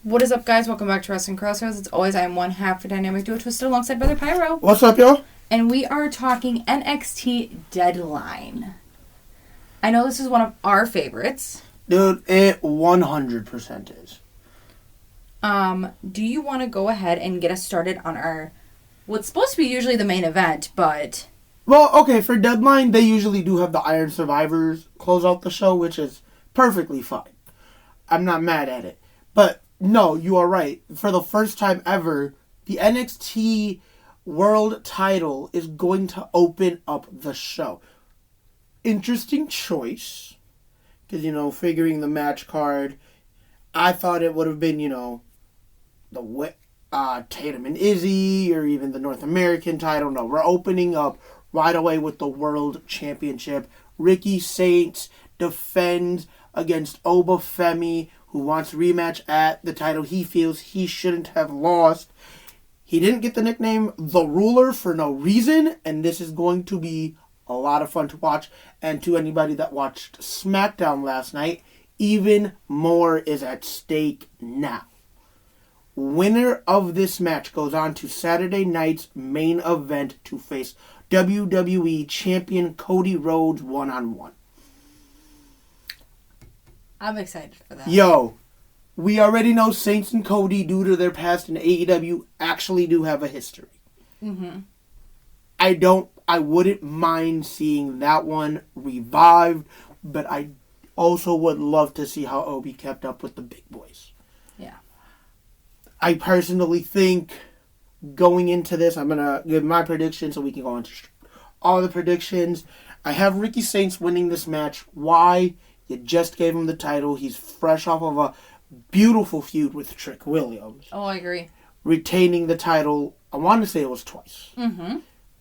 What is up, guys? Welcome back to Wrestling Crossroads. It's always I am one half the dynamic duo Twisted alongside Brother Pyro. What's up, y'all? And we are talking NXT Deadline. I know this is one of our favorites. Dude, it 100% is. Do you want to go ahead and get us started on our what's supposed to be usually the main event, but... Well, okay, for Deadline, they usually do have the Iron Survivors close out the show, which is perfectly fine. I'm not mad at it. But, no, you are right. For the first time ever, the NXT World title is going to open up the show. Interesting choice. Because, figuring the match card, I thought it would have been, the Tatum and Izzi, or even the North American title. No, we're opening up right away with the World Championship. Ricky Saints defends against Oba Femi, who wants rematch at the title he feels he shouldn't have lost. He didn't get the nickname The Ruler for no reason, and this is going to be a lot of fun to watch. And to anybody that watched SmackDown last night, even more is at stake now. Winner of this match goes on to Saturday night's main event to face WWE Champion Cody Rhodes one-on-one. I'm excited for that. Yo, we already know Saints and Cody, due to their past in AEW, actually do have a history. Mm-hmm. I wouldn't mind seeing that one revived, but I also would love to see how Obi kept up with the big boys. Yeah. I personally think going into this, I'm going to give my prediction so we can go into all the predictions. I have Ricky Saints winning this match. Why? You just gave him the title. He's fresh off of a beautiful feud with Trick Williams. Oh, I agree. Retaining the title, I want to say it was twice. Mm-hmm.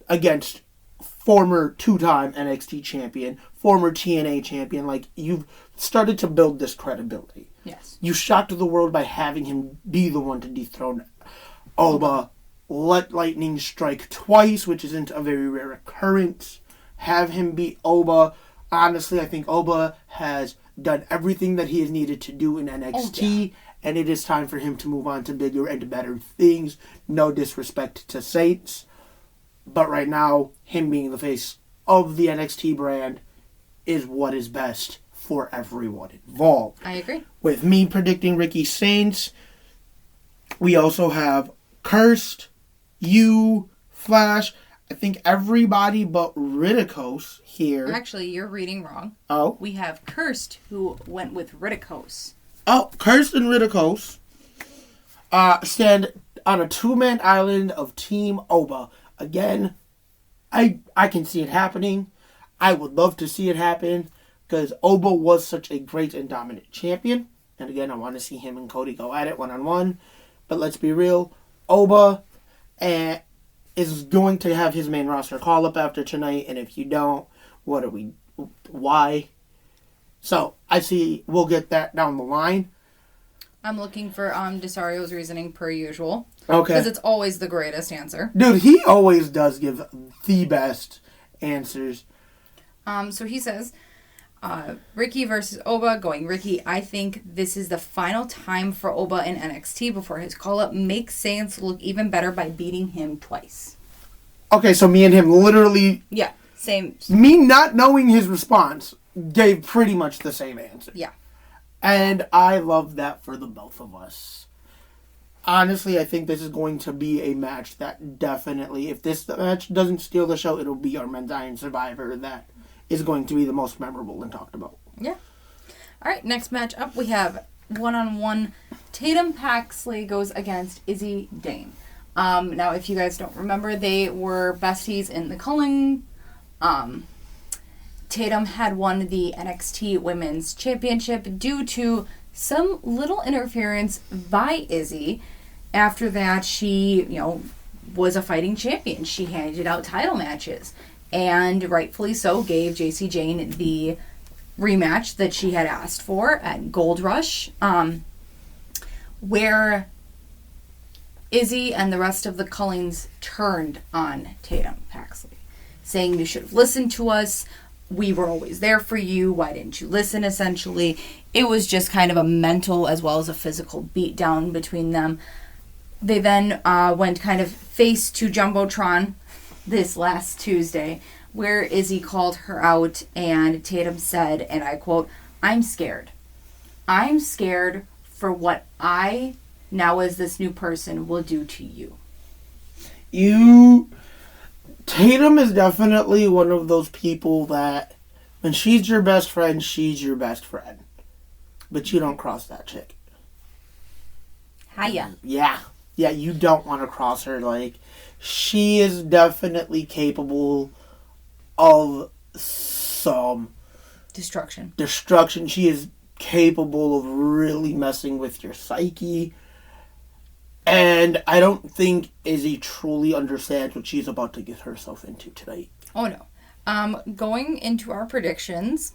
Against former two-time NXT champion, former TNA champion. Like, you've started to build this credibility. Yes. You shocked the world by having him be the one to dethrone Oba. Let lightning strike twice, which isn't a very rare occurrence. Have him beat Oba. Honestly, I think Oba has done everything that he has needed to do in NXT, and it is time for him to move on to bigger and better things. No disrespect to Saints, but right now, him being the face of the NXT brand is what is best for everyone involved. I agree. With me predicting Ricky Saints, we also have Cursed, Flash. I think everybody but Ridikos here. Actually, you're reading wrong. Oh. We have Cursed, who went with Ridikos. Oh, Cursed and Ridikos stand on a two-man island of Team Oba. Again, I can see it happening. I would love to see it happen because Oba was such a great and dominant champion. And again, I want to see him and Cody go at it one-on-one. But let's be real, Oba is going to have his main roster call-up after tonight. And if you don't, why? So, I see we'll get that down the line. I'm looking for Desario's reasoning per usual. Okay. Because it's always the greatest answer. Dude, he always does give the best answers. So he says, Ricky versus Oba, going Ricky. I think this is the final time for Oba in NXT before his call-up makes Saints look even better by beating him twice. Okay, so me and him literally... Yeah, same. Me not knowing his response gave pretty much the same answer. Yeah. And I love that for the both of us. Honestly, I think this is going to be a match that definitely, if this match doesn't steal the show, it'll be our men's Iron Survivor that is going to be the most memorable and talked about. Yeah. All right, next match up, we have one-on-one. Tatum Paxley goes against Izzi Dane. Now, if you guys don't remember, they were besties in the culling. Tatum had won the NXT Women's Championship due to some little interference by Izzi. After that, she, was a fighting champion. She handed out title matches. And rightfully so, gave JC Jane the rematch that she had asked for at Gold Rush. Where Izzi and the rest of the Cullings turned on Tatum Paxley, saying you should have listened to us. we were always there for you. Why didn't you listen, essentially? It was just kind of a mental as well as a physical beatdown between them. They then went kind of face to Jumbotron this last Tuesday, where Izzi called her out and Tatum said, and I quote, "I'm scared. I'm scared for what I, now as this new person, will do to you." Tatum is definitely one of those people that when she's your best friend, she's your best friend. But you don't cross that chick. Hiya. Yeah, you don't want to cross her. Like, she is definitely capable of some Destruction. She is capable of really messing with your psyche. And I don't think Izzi truly understands what she's about to get herself into tonight. Oh, no. Going into our predictions,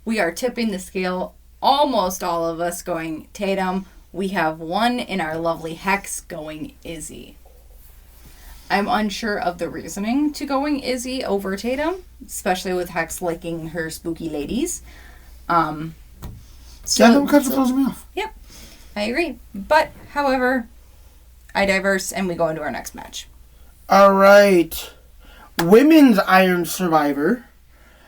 we are tipping the scale. Almost all of us going Tatum. We have one in our lovely Hex going Izzi. I'm unsure of the reasoning to going Izzi over Tatum, especially with Hex liking her spooky ladies. Because it throws me off. Yep, I agree. But, however, I diverse and we go into our next match. All right. Women's Iron Survivor.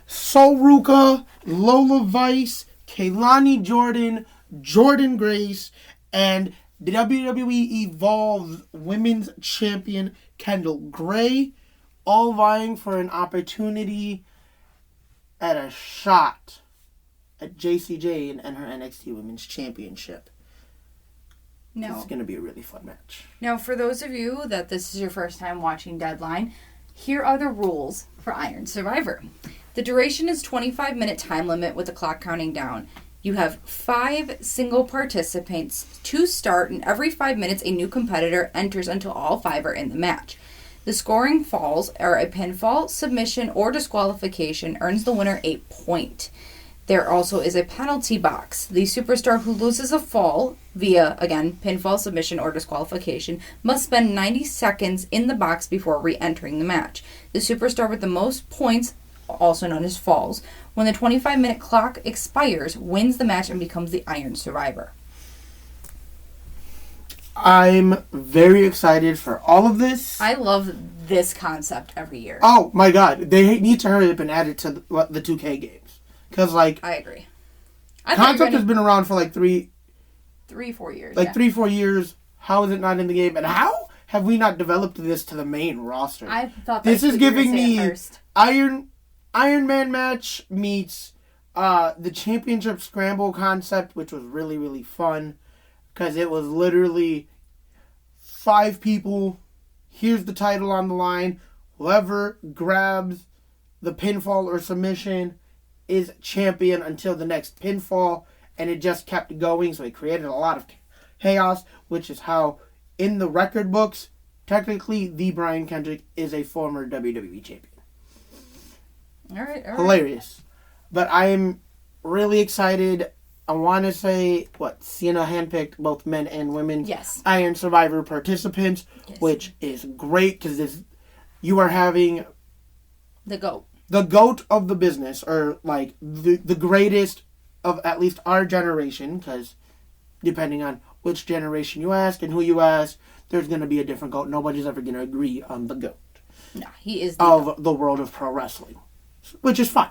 Ruca, Lola Vice, Kelani Jordynne Grace, and WWE Evolve Women's Champion Kendal Grey, all vying for an opportunity at a shot at JCJ and her NXT Women's Championship. No. This is going to be a really fun match. Now, for those of you that this is your first time watching Deadline, here are the rules for Iron Survivor. The duration is 25-minute time limit with the clock counting down. You have 5 single participants to start, and every 5 minutes a new competitor enters until all 5 are in the match. The scoring falls are a pinfall, submission, or disqualification earns the winner a point. There also is a penalty box. The superstar who loses a fall via, again, pinfall, submission, or disqualification must spend 90 seconds in the box before re-entering the match. The superstar with the most points, also known as falls, when the 25-minute clock expires, wins the match and becomes the Iron Survivor. I'm very excited for all of this. I love this concept every year. Oh my god, they need to hurry up and add it to the 2K games. Because, like, I agree. Concept has been around for like 3-4 years. Like 3-4 years. How is it not in the game? And how have we not developed this to the main roster? I thought this is giving me Iron Man match meets the championship scramble concept, which was really, really fun. Because it was literally 5 people. Here's the title on the line. Whoever grabs the pinfall or submission is champion until the next pinfall. And it just kept going. So it created a lot of chaos. Which is how, in the record books, technically the Brian Kendrick is a former WWE champion. All right. Hilarious. But I am really excited. I want to say, Cena handpicked both men and women Iron Survivor participants, which is great because you are having the GOAT. The GOAT of the business, or like the greatest of at least our generation, because depending on which generation you ask and who you ask, there's going to be a different GOAT. Nobody's ever going to agree on the GOAT. No, he is the GOAT. The world of pro wrestling, which is fine.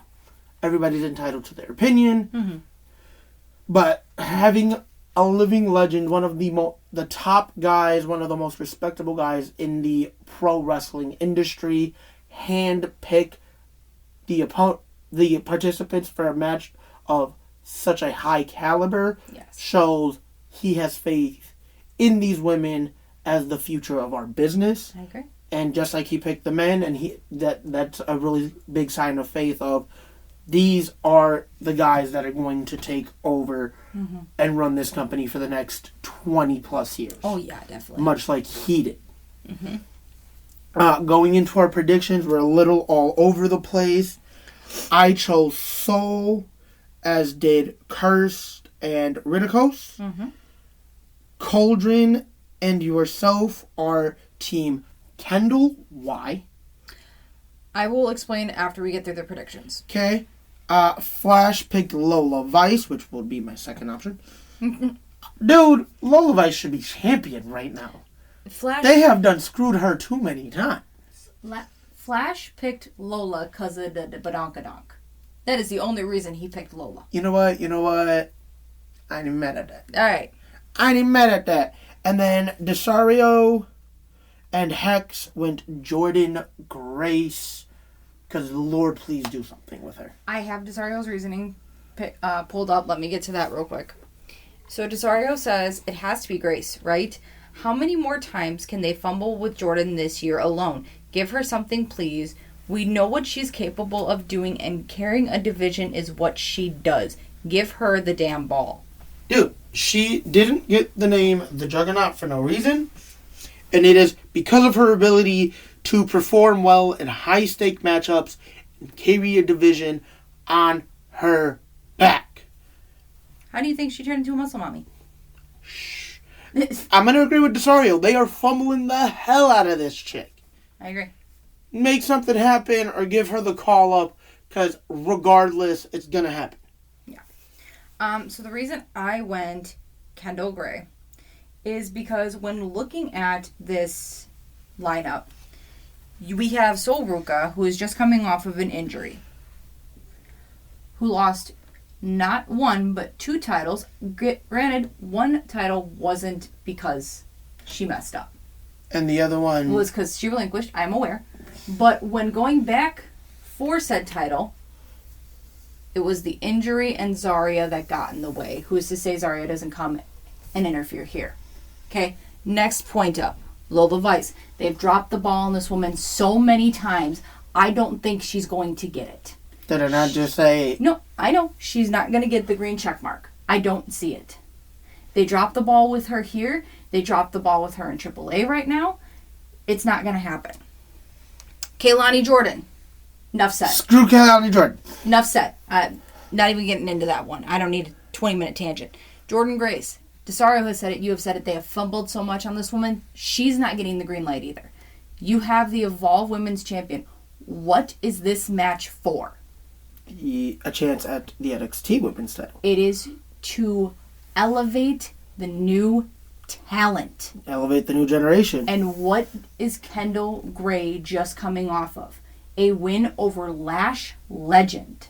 Everybody's entitled to their opinion. Mm-hmm. But having a living legend, one of the top guys, one of the most respectable guys in the pro wrestling industry, hand-pick the participants for a match of such a high caliber, shows he has faith in these women as the future of our business. I agree. And just like he picked the men, and that's a really big sign of faith of these are the guys that are going to take over and run this company for the next 20 plus years. Oh, yeah, definitely. Much like he did. Mm-hmm. Going into our predictions, we're a little all over the place. I chose Soul, as did Cursed and Ridikos. Mm-hmm. Cauldron and yourself are Team Kendal. Why? I will explain after we get through the predictions. Okay. Flash picked Lola Vice, which will be my second option. Dude, Lola Vice should be champion right now. They have done screwed her too many times. Flash picked Lola because of the badonkadonk. That is the only reason he picked Lola. You know what? I ain't mad at that. Alright. I ain't mad at that. And then Desario and Hex went Jordynne Grace. Because, Lord, please do something with her. I have Desario's reasoning pulled up. Let me get to that real quick. So Desario says it has to be Grace, right? How many more times can they fumble with Jordynne this year alone? Give her something, please. We know what she's capable of doing, and carrying a division is what she does. Give her the damn ball. Dude, she didn't get the name the Juggernaut for no reason. And it is because of her ability to perform well in high-stake matchups and carry a division on her back. How do you think she turned into a muscle mommy? Shh. I'm going to agree with Desario. They are fumbling the hell out of this chick. I agree. Make something happen or give her the call-up, because regardless, it's going to happen. Yeah. So the reason I went Kendal Grey is because when looking at this lineup, we have Ruca, who is just coming off of an injury, who lost not one, but 2 titles. Granted, one title wasn't because she messed up. And the other one was because she relinquished, I'm aware. But when going back for said title, it was the injury and Zarya that got in the way. Who's to say Zarya doesn't come and interfere here? Okay, next point up. Lola Vice. They've dropped the ball on this woman so many times, I don't think she's going to get it. Did I not just say... No, I know. She's not going to get the green check mark. I don't see it. They dropped the ball with her here. They dropped the ball with her in AAA right now. It's not going to happen. Kelani Jordynne. Enough said. Screw Kelani Jordynne. Enough said. Not even getting into that one. I don't need a 20-minute tangent. Jordynne Grace. Desario has said it. You have said it. They have fumbled so much on this woman. She's not getting the green light either. You have the Evolve Women's Champion. What is this match for? A chance at the NXT Women's title. It is to elevate the new talent. Elevate the new generation. And what is Kendal Grey just coming off of? A win over Lash Legend.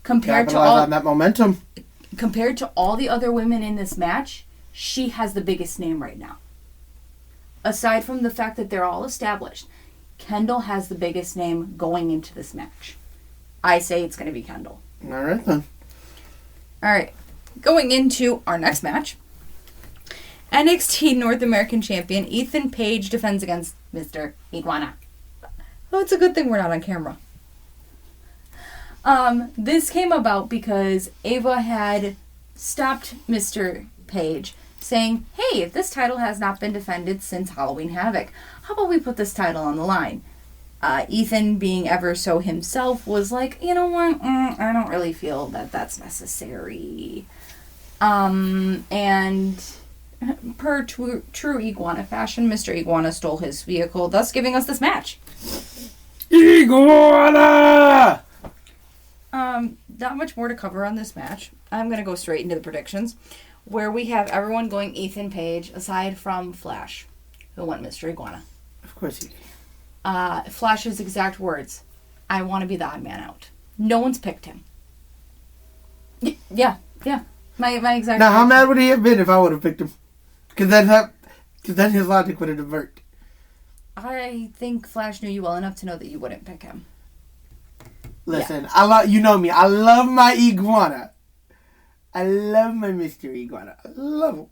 Capitalize on that momentum. Compared to all the other women in this match, she has the biggest name right now. Aside from the fact that they're all established, Kendal has the biggest name going into this match. I say it's going to be Kendal. All right, then. All right. Going into our next match, NXT North American Champion Ethan Page defends against Mr. Iguana. Oh, it's a good thing we're not on camera. This came about because Ava had stopped Mr. Page saying, hey, if this title has not been defended since Halloween Havoc, how about we put this title on the line? Ethan, being ever so himself, was like, you know what, I don't really feel that that's necessary. And per true Iguana fashion, Mr. Iguana stole his vehicle, thus giving us this match. Iguana! Not much more to cover on this match. I'm going to go straight into the predictions, where we have everyone going Ethan Page, aside from Flash, who went Mr. Iguana. Of course he did. Flash's exact words, I want to be the odd man out. No one's picked him. Yeah. My exact Now, how mad would he have been if I would have picked him? Because then his logic would have worked. I think Flash knew you well enough to know that you wouldn't pick him. Listen, yeah. You know me. I love my Iguana. I love my Mr. Iguana. I love him.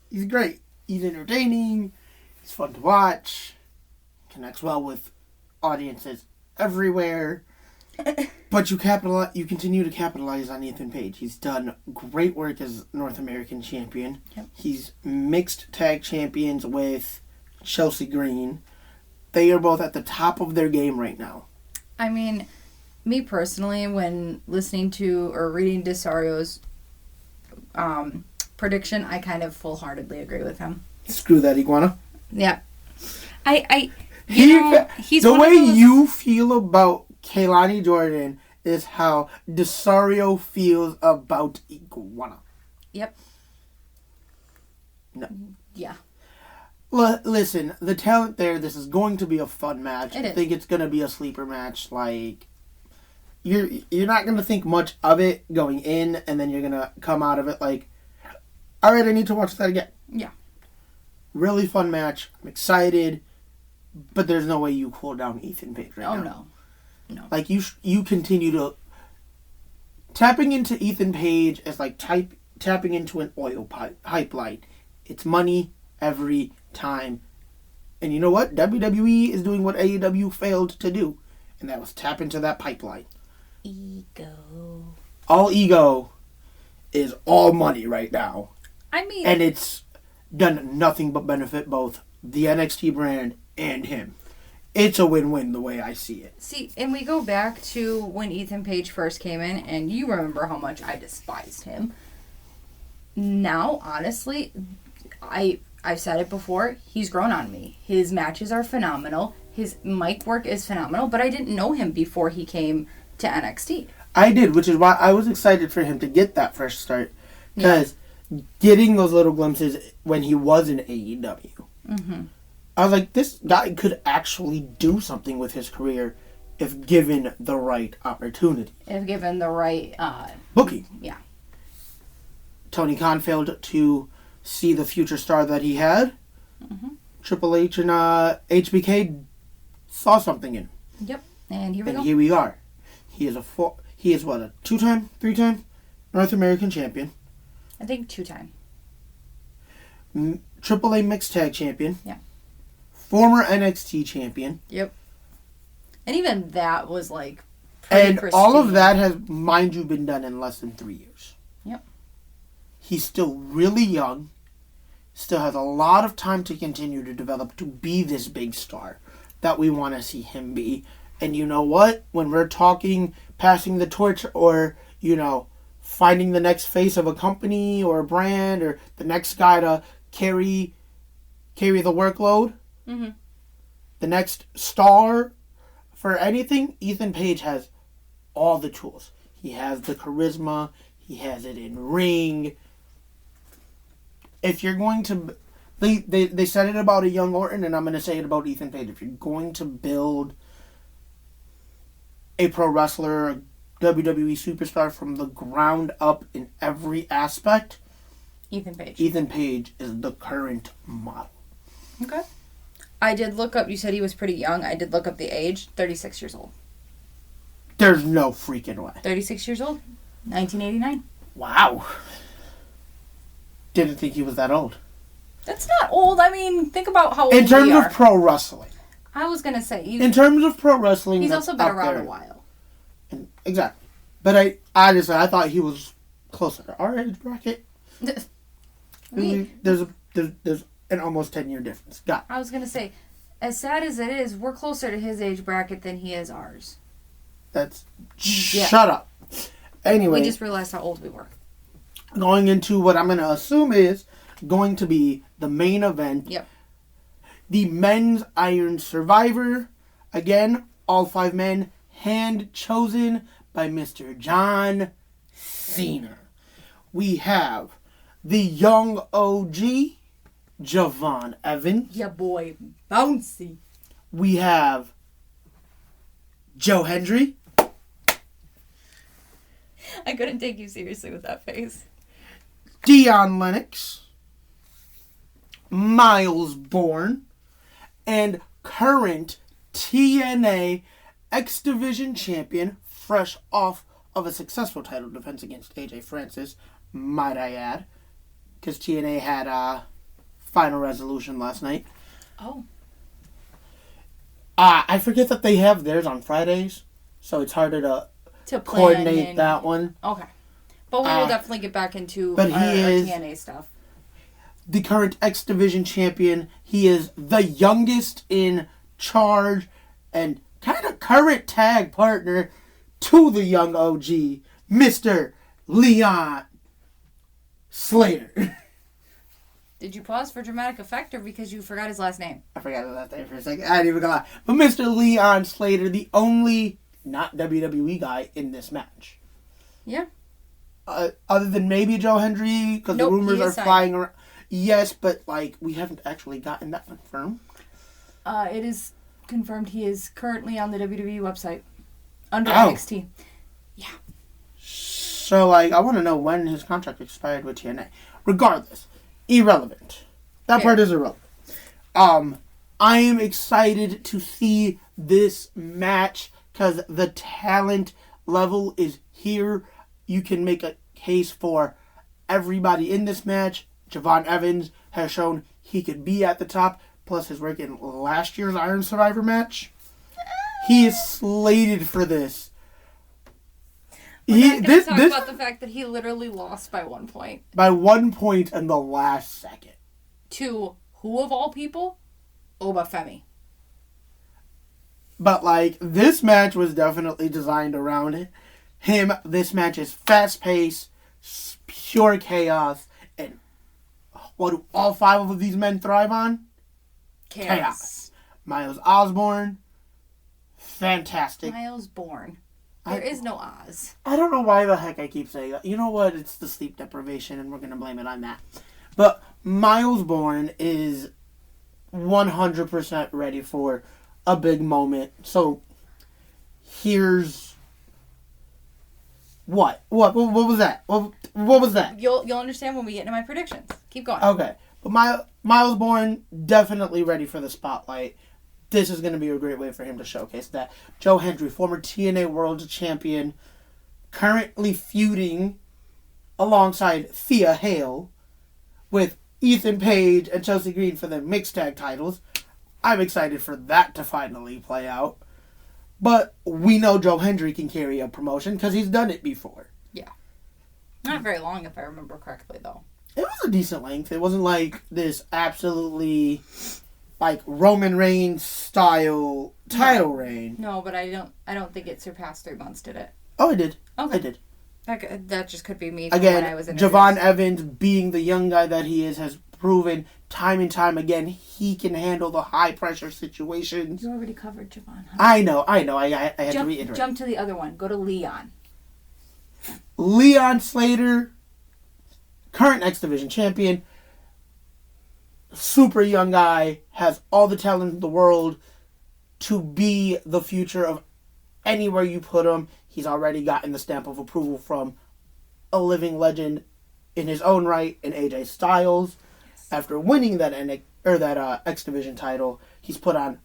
He's great. He's entertaining. He's fun to watch. Connects well with audiences everywhere. But you continue to capitalize on Ethan Page. He's done great work as North American champion. Yep. He's mixed tag champions with Chelsea Green. They are both at the top of their game right now. I mean, me personally, when listening to or reading Desario's prediction, I kind of full-heartedly agree with him. Screw that Iguana. Yeah. He's the one way of those... you feel about Kelani Jordynne is how Desario feels about Iguana. Yep. No. Yeah. Listen, the talent there, this is going to be a fun match. I think it's going to be a sleeper match. Like, you're not going to think much of it going in, and then you're going to come out of it like, all right, I need to watch that again. Yeah. Really fun match. I'm excited, but there's no way you cool down Ethan Page right now. Oh, no. Like, you continue to... Tapping into Ethan Page is like tapping into an oil pipeline. It's money every time. And you know what? WWE is doing what AEW failed to do. And that was tap into that pipeline. Ego. All ego is all money right now. I mean... And it's done nothing but benefit both the NXT brand and him. It's a win-win the way I see it. See, and we go back to when Ethan Page first came in, and you remember how much I despised him. Now, honestly, I've said it before, he's grown on me. His matches are phenomenal. His mic work is phenomenal, but I didn't know him before he came to NXT. I did, which is why I was excited for him to get that fresh start. Because getting those little glimpses when he was in AEW, I was like, this guy could actually do something with his career if given the right opportunity. If given the right... booking. Yeah. Tony Khan failed to see the future star that he had. Triple H and HBK saw something in him. Yep. And here we go. And here we are. He is a 2-time, 3-time North American champion. I think 2-time. AAA mixed tag champion. Yeah. Former NXT champion. Yep. And even that was like pretty And pristine. all of that has, mind you, been done in less than 3 years. Yep. He's still really young. Still has a lot of time to continue to develop to be this big star that we want to see him be. And you know what? When we're talking passing the torch or, finding the next face of a company or a brand or the next guy to carry the workload, the next star for anything, Ethan Page has all the tools. He has the charisma. He has it in ring. If you're going to... They said it about a young Orton, and I'm going to say it about Ethan Page. If you're going to build a pro wrestler, a WWE superstar from the ground up in every aspect, Ethan Page. Ethan Page is the current model. Okay. I did look up, you said he was pretty young. I did look up the age, 36 years old. There's no freaking way. 36 years old, 1989. Wow. Didn't think he was that old. That's not old. I mean, think about how old In terms we are. of pro wrestling. I was going to say. In terms of pro wrestling, he's that's also been up around there. a while. Exactly. But I thought he was closer to our age bracket. There's an almost 10-year difference. I was going to say, as sad as it is, we're closer to his age bracket than he is ours. Shut up. Anyway. We just realized how old we were. Going into what I'm going to assume is going to be the main event. Yep. The men's Iron Survivor. Again, all 5 men hand chosen by Mr. John Cena. We have the young OG, Javon Evans. Yeah, boy. Bouncy. We have Joe Hendry. I couldn't take you seriously with that face. Dion Lennox. Miles Bourne. And current TNA X Division champion, fresh off of a successful title defense against AJ Francis, might I add. Because TNA had a final resolution last night. Oh. I forget that they have theirs on Fridays, so it's harder to coordinate that one. Okay. But we will definitely get back into our TNA stuff. The current X Division champion. He is the youngest in charge and kind of current tag partner to the young OG, Mr. Leon Slater. Did you pause for dramatic effect or because you forgot his last name? I forgot his last name for a second. I didn't even gonna lie. But Mr. Leon Slater, the only not WWE guy in this match. Yeah. Other than maybe Joe Hendry, because the rumors are flying around. Yes, but like we haven't actually gotten that confirmed. It is confirmed he is currently on the WWE website under NXT. Yeah. So like I want to know when his contract expired with TNA. Regardless, irrelevant. That part is irrelevant. I am excited to see this match because the talent level is here. You can make a case for everybody in this match. Javon Evans has shown he could be at the top, plus his work in last year's Iron Survivor match. He is slated for this. We're not going to talk about the fact that he literally lost by 1 point. By 1 point in the last second. To who of all people? Oba Femi. But like, this match was definitely designed around him. This match is fast-paced, pure chaos, and what do all 5 of these men thrive on? Chaos. Miles Osborne, fantastic. Miles Bourne. There is no Oz. I don't know why the heck I keep saying that. You know what? It's the sleep deprivation, and we're going to blame it on that. But Miles Bourne is 100% ready for a big moment. So, here's... What? What was that? What was that? You'll understand when we get into my predictions. Keep going. Okay. But Miles Bourne, definitely ready for the spotlight. This is going to be a great way for him to showcase that. Joe Hendry, former TNA World Champion, currently feuding alongside Thea Hale with Ethan Page and Chelsea Green for their mixed tag titles. I'm excited for that to finally play out. But we know Joe Hendry can carry a promotion because he's done it before. Yeah. Not very long, if I remember correctly, though. It was a decent length. It wasn't like this absolutely like Roman Reigns style title reign. No, but I don't think it surpassed 3 months, did it? Oh, it did. Okay. It did. That just could be me. Again, when I was introduced. Javon Evans, being the young guy that he is, has proven time and time again he can handle the high pressure situations. You already covered Javon. Huh? I know. I had to reiterate. Jump to the other one. Go to Leon. Leon Slater, current X Division champion, super young guy, has all the talent in the world to be the future of anywhere you put him. He's already gotten the stamp of approval from a living legend in his own right in AJ Styles. Yes. After winning that X Division title, he's put on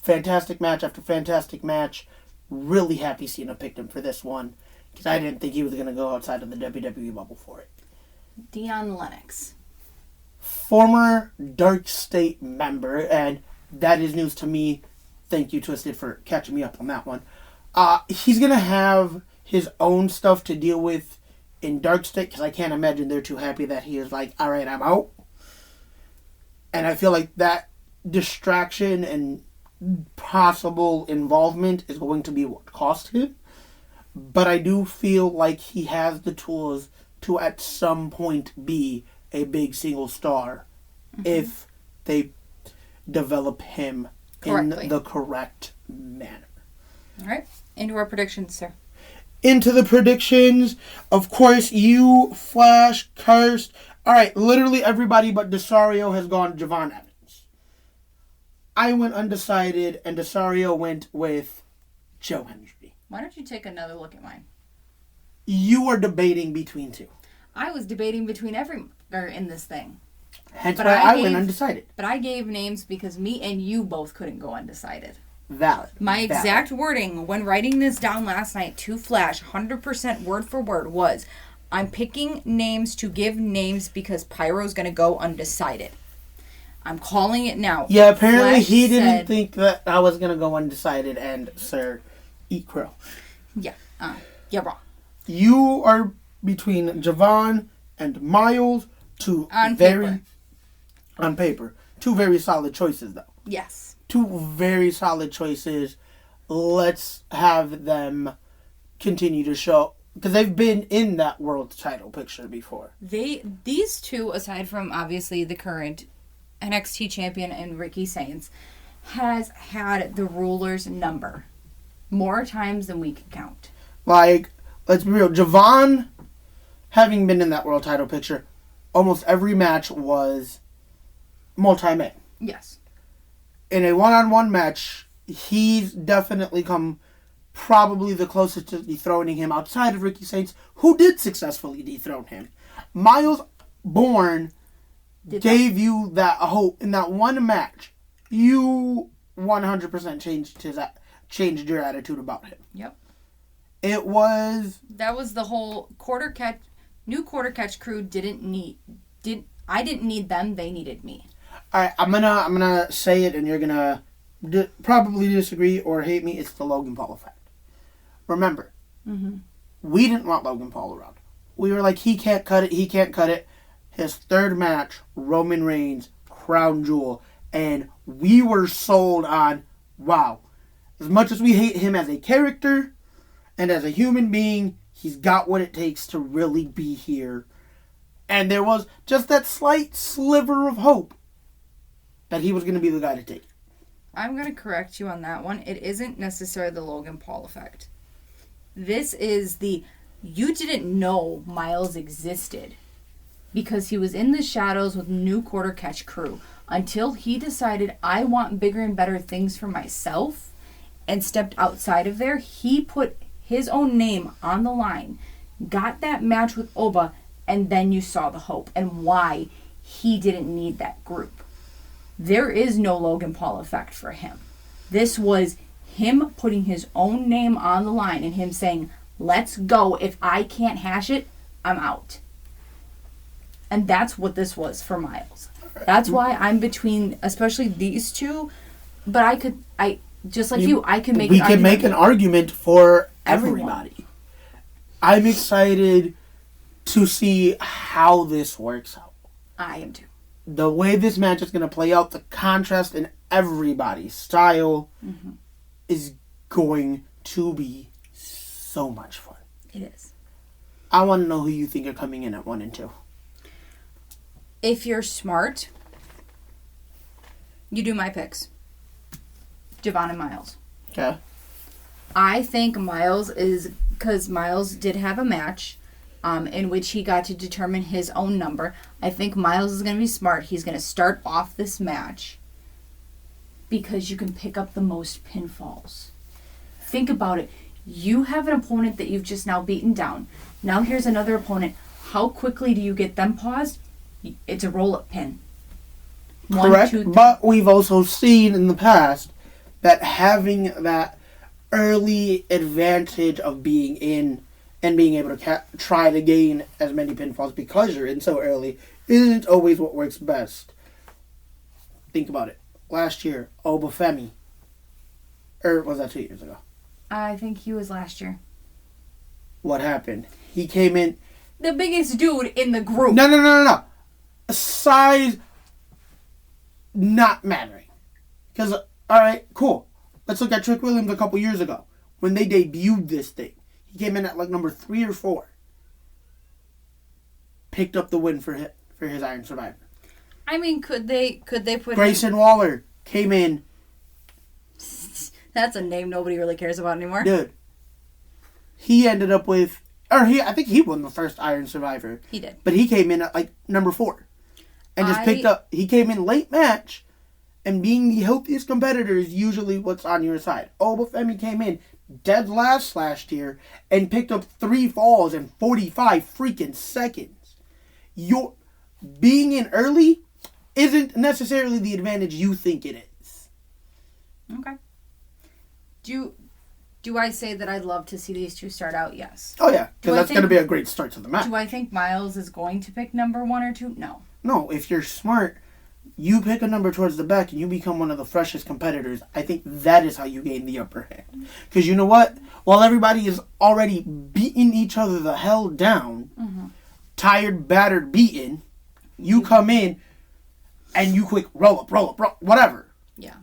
fantastic match after fantastic match. Really happy Cena picked him for this one because I didn't think he was going to go outside of the WWE bubble for it. Dion Lennox. Former Dark State member, and that is news to me. Thank you, Twisted, for catching me up on that one. He's going to have his own stuff to deal with in Dark State because I can't imagine they're too happy that he is like, all right, I'm out. And I feel like that distraction and possible involvement is going to be what cost him. But I do feel like he has the tools to at some point be a big single star if they develop him correctly in the correct manner. All right. Into our predictions, sir. Into the predictions. Of course, you, Flash, Cursed. All right, literally everybody but Desario has gone Javon Evans. I went undecided, and Desario went with Joe Hendry. Why don't you take another look at mine? You are debating between two. I was debating between in this thing. Hence why I went undecided. But I gave names because me and you both couldn't go undecided. Valid. My exact wording when writing this down last night to Flash, 100% word for word, was, I'm picking names to give names because Pyro's going to go undecided. I'm calling it now. Yeah, apparently Flash he didn't think that I was going to go undecided, and sir, eat crow. Yeah, you're wrong. You are between Javon and Miles, on paper. Two very solid choices, though. Yes. Two very solid choices. Let's have them continue to show because they've been in that world title picture before. These two, aside from obviously the current NXT champion and Ricky Saints, has had the ruler's number more times than we can count. Like, let's be real, Javon, having been in that world title picture, almost every match was multi-man. Yes. In a one-on-one match, he's definitely come probably the closest to dethroning him outside of Ricky Saints, who did successfully dethrone him. Miles Bourne gave you that hope in that one match. You 100% changed your attitude about him. Yep. It was... That was the whole new quarter catch crew I didn't need them, they needed me. Alright, I'm gonna say it and you're gonna probably disagree or hate me. It's the Logan Paul effect. Remember, we didn't want Logan Paul around. We were like, he can't cut it. His third match, Roman Reigns, crown jewel. And we were sold on, wow. As much as we hate him as a character and as a human being, he's got what it takes to really be here. And there was just that slight sliver of hope that he was going to be the guy to take. I'm going to correct you on that one. It isn't necessarily the Logan Paul effect. This is you didn't know Miles existed because he was in the shadows with new quarter catch crew until he decided, I want bigger and better things for myself, and stepped outside of there. He put his own name on the line, got that match with Oba, and then you saw the hope and why he didn't need that group. There is no Logan Paul effect for him. This was him putting his own name on the line and him saying, let's go. If I can't hash it, I'm out. And that's what this was for Miles. That's why I'm between, especially these two. But I can make an argument for everybody. I'm excited to see how this works out. I am too. The way this match is going to play out, the contrast in everybody's style is going to be so much fun. It is. I want to know who you think are coming in at 1 and 2. If you're smart, you do my picks. Javon and Miles. Okay. I think Miles is, because Miles did have a match in which he got to determine his own number. I think Miles is going to be smart. He's going to start off this match because you can pick up the most pinfalls. Think about it. You have an opponent that you've just now beaten down. Now here's another opponent. How quickly do you get them paused? It's a roll-up pin. Correct, 1, 2, but we've also seen in the past that having that early advantage of being in and being able to try to gain as many pinfalls because you're in so early isn't always what works best. Think about it. Last year, Oba Femi. Or was that 2 years ago? I think he was last year. What happened? He came in... The biggest dude in the group. No. Size not mattering. Because, alright, cool. Let's look at Trick Williams a couple years ago. When they debuted this thing. He came in at like number 3 or 4. Picked up the win for his Iron Survivor. I mean, could they put Grayson Waller came in. That's a name nobody really cares about anymore. Dude. He ended up with... I think he won the first Iron Survivor. He did. But he came in at like number 4. And just picked up... He came in late match. And being the healthiest competitor is usually what's on your side. Oba Femi came in dead last year and picked up 3 falls in 45 freaking seconds. Your being in early isn't necessarily the advantage you think it is. Okay. Do I say that I'd love to see these two start out? Yes. Oh yeah, because that's going to be a great start to the match. Do I think Miles is going to pick number 1 or 2? No. No, if you're smart, you pick a number towards the back and you become one of the freshest competitors. I think that is how you gain the upper hand. Because you know what? While everybody is already beating each other the hell down, tired, battered, beaten, you come in and you quick roll up, whatever. Yeah.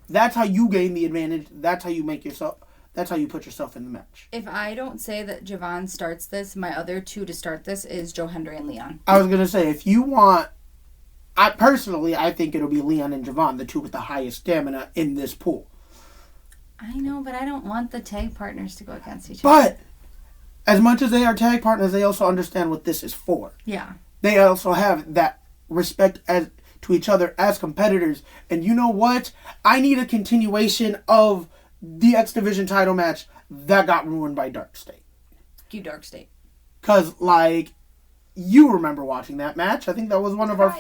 That's how you gain the advantage. That's how you make yourself... That's how you put yourself in the match. If I don't say that Javon starts this, my other two to start this is Joe Hendry and Leon. I was going to say, if you want... I think it'll be Leon and Javon, the two with the highest stamina in this pool. I know, but I don't want the tag partners to go against each other. But, as much as they are tag partners, they also understand what this is for. Yeah. They also have that respect to each other as competitors. And you know what? I need a continuation of the X Division title match that got ruined by Dark State. You Dark State. Because, you remember watching that match. I think that was one of our...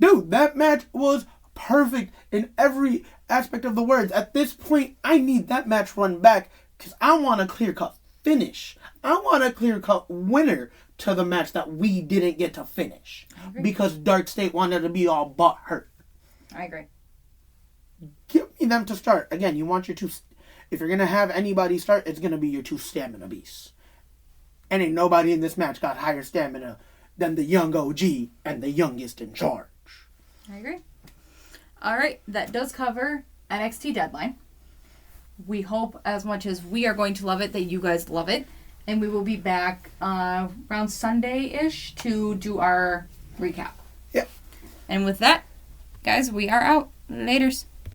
Dude, that match was perfect in every aspect of the words. At this point, I need that match run back because I want a clear-cut finish. I want a clear-cut winner to the match that we didn't get to finish. Because Dark State wanted to be all butt hurt. I agree. Give me them to start. Again, you want your two... If you're going to have anybody start, it's going to be your two stamina beasts. And ain't nobody in this match got higher stamina than the young OG and the youngest in charge. I agree. All right, that does cover NXT Deadline. We hope as much as we are going to love it that you guys love it. And we will be back around Sunday-ish to do our recap. Yep. And with that, guys, we are out. Laters.